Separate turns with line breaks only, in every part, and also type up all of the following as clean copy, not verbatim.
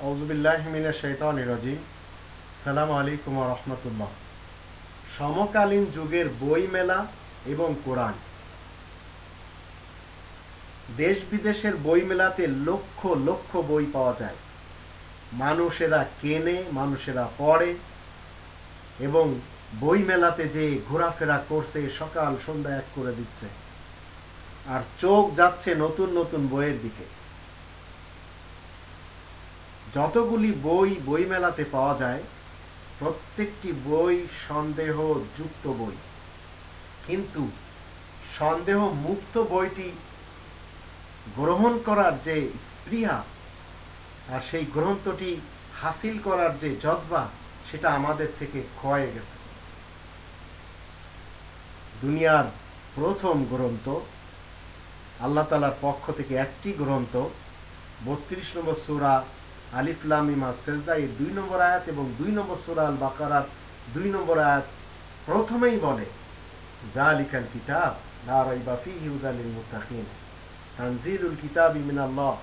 আউযুবিল্লাহি মিনাশ শাইতানির রাজিম। আসসালামু আলাইকুম ওয়া রাহমাতুল্লাহ। সমকালীন যুগের বই মেলা এবং কোরআন। দেশ বিদেশের বই মেলাতে লক্ষ লক্ষ বই পাওয়া যায়। মানুষেরা কেনে, মানুষেরা পড়ে এবং বই মেলাতে যে ঘোরাফেরা করছে, সকাল সন্ধ্যা এক করে দিচ্ছে, আর চোখ যাচ্ছে নতুন নতুন বইয়ের দিকে। যতগুলি বই বই মেলাতে পাওয়া যায়, প্রত্যেকটি বই সন্দেহ যুক্ত বই। কিন্তু সন্দেহ মুক্ত বইটি গ্রহণ করার যে স্পৃহা আর সেই গ্রন্থটি হাসিল করার যে জজবা, সেটা আমাদের থেকে ক্ষয়ে গেছে। দুনিয়ার প্রথম গ্রন্থ, আল্লাহ তাআলার পক্ষ থেকে একটি গ্রন্থ, ৩২ নম্বর সূরা আলিফ লাম মিম আস-সাজদা এর ২ নম্বর আয়াত এবং ২ নম্বর সূরা আল বাকারার ২ নম্বর আয়াত প্রথমেই বলে, যালিকাল কিতাব লা রাইবা ফীহি হুদাল লিল মুত্তাকিন, তানজিলুল কিতাবি মিনাল্লাহ,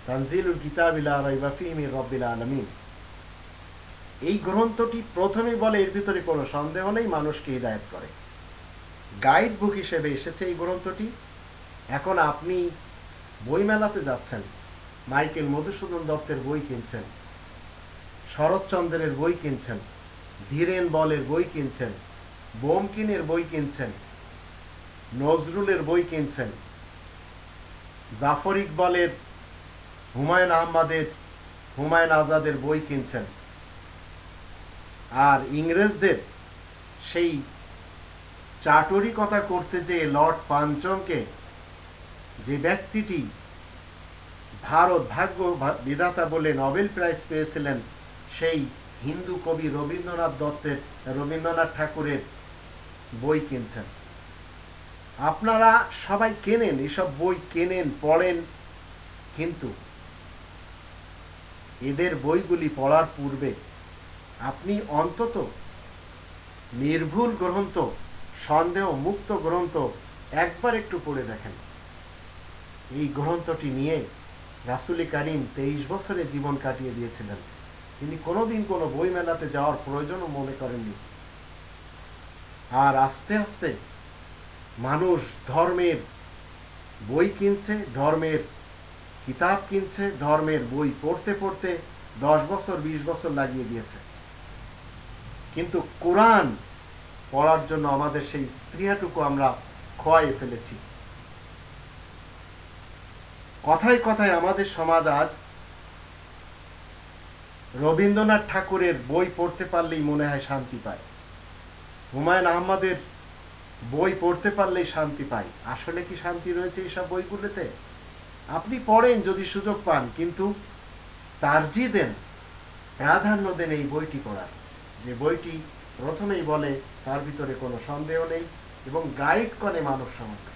তানজিলুল কিতাবি লা রাইবা ফীহি মির রাব্বিল আলামিন। এই গ্রন্থটি প্রথমেই বলে এর ভিতরে কোনো সন্দেহ নেই, মানুষকে হিদায়াত করে। গাইড বুক হিসেবে এসেছে এই গ্রন্থটি। এখন আপনি বইমেলাতে যাচ্ছেন, মাইকেল মধুসূদন দত্তের বই কিনছেন, শরৎচন্দ্রের বই কিনছেন, ধীরেন বলের বই কিনছেন, বোমকিনের বই কিনছেন, নজরুলের বই কিনছেন, জাফর ইকবালের, হুমায়ুন আহমদের, হুমায়ুন আজাদের বই কিনছেন, আর ইংরেজদের সেই চাটুরিকতা করতে যে লর্ড পাঞ্চমকে, যে ব্যক্তিটি ভারত ভাগ্য বিধাতা বলে নোবেল প্রাইজ পেয়েছিলেন, সেই হিন্দু কবি রবীন্দ্রনাথ ঠাকুরের বই কিনছেন। আপনারা সবাই কেনেন, এসব বই কেনেন, পড়েন, কিন্তু এদের বইগুলি পড়ার পূর্বে আপনি অন্তত নির্ভুল গ্রন্থ, সন্দেহ মুক্ত গ্রন্থ একবার একটু পড়ে দেখেন। এই গ্রন্থটি নিয়ে রাসূল কারীম 23 বছরে জীবন কাটিয়ে দিয়েছিলেন। তিনি কোনোদিন কোনো বই মেলাতে যাওয়ার প্রয়োজনও মনে করেননি। আর আস্তে আস্তে মানুষ ধর্মের বই কিনছে, ধর্মের কিতাব কিনছে, ধর্মের বই পড়তে পড়তে 10 বছর 20 বছর লাগিয়ে দিয়েছে। কিন্তু কোরআন পড়ার জন্য আমাদের সেই স্পৃহাটুকু আমরা খোয়াইয়ে ফেলেছি। কথায় কথায় আমাদের সমাজ আজ রবীন্দ্রনাথ ঠাকুরের বই পড়তে পারলেই মনে হয় শান্তি পায়, হুমায়ুন আহমদের বই পড়তে পারলেই শান্তি পায়। আসলে কি শান্তি রয়েছে এইসব বইগুলোতে? আপনি পড়েন যদি সুযোগ পান, কিন্তু তারজি দেন, প্রাধান্য দেন এই বইটি পড়ার, যে বইটি প্রথমেই বলে তার ভিতরে কোনো সন্দেহ নেই এবং গাইড করে মানব সমাজকে।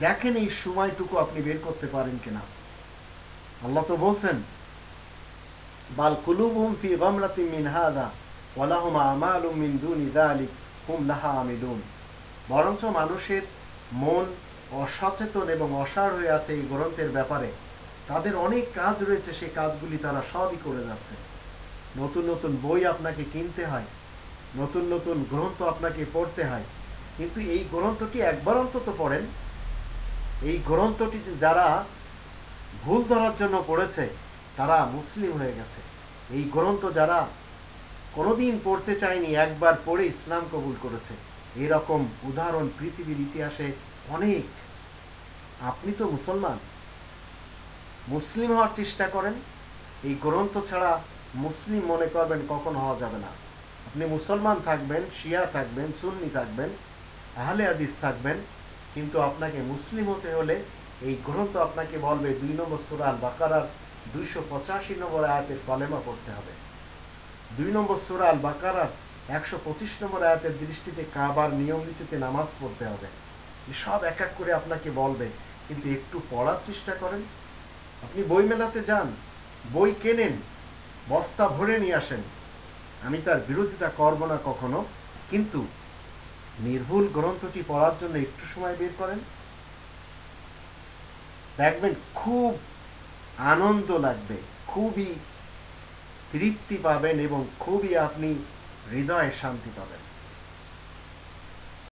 দেখেন এই সময়টুকু আপনি বের করতে পারেন কিনা। আল্লাহ তো বলছেন, বাল কুলুবুহুম ফি গামরাতিন মিন হাযা ওয়া লাহুম আমালুম মিন দুনি যালিক হুম লাহা আমিলুন। বরঞ্চ মানুষের মন অসচেতন এবং অসাড় হয়ে আছে এই গ্রন্থের ব্যাপারে। তাদের অনেক কাজ রয়েছে, সেই কাজগুলি তারা সবই করে যাচ্ছে। নতুন নতুন বই আপনাকে কিনতে হয়, নতুন নতুন গ্রন্থ আপনাকে পড়তে হয়, কিন্তু এই গ্রন্থটি একবার অন্তত পড়েন। এই গ্রন্থটি যারা ভুল ধরার জন্য পড়েছে, তারা মুসলিম হয়ে গেছে। এই গ্রন্থ যারা কোনোদিন পড়তে চায়নি, একবার পড়ে ইসলাম কবুল করেছে। এরকম উদাহরণ পৃথিবীর ইতিহাসে অনেক। আপনি তো মুসলমান, মুসলিম হওয়ার চেষ্টা করেন। এই গ্রন্থ ছাড়া মুসলিম মনে করবেন কখনো হওয়া যাবে না। আপনি মুসলমান থাকবেন, শিয়া থাকবেন, সুন্নি থাকবেন, আহলে হাদিস থাকবেন, কিন্তু আপনাকে মুসলিম হতে হলে এই গ্রন্থ আপনাকে বলবে 2 নম্বর সূরা আল বাকারার 285 নম্বর আয়াতের কলেমা পড়তে হবে। 2 নম্বর সূরা আল বাকারার 125 নম্বর আয়াতের দৃষ্টিতে কাবার নিয়ম নীতিতে নামাজ পড়তে হবে। সব এক এক করে আপনাকে বলবে, কিন্তু একটু পড়ার চেষ্টা করেন। আপনি বই মেলাতে যান, বই কেনেন, বস্তা ভরে নিয়ে আসেন, আমি তার বিরোধিতা করব না কখনো, কিন্তু নির্ভুল গ্রন্থটি পড়ার জন্য একটু সময় বের করেন। দেখবেন খুব আনন্দ লাগবে, খুবই তৃপ্তি পাবেন এবং খুবই আপনি হৃদয়ে শান্তি পাবেন।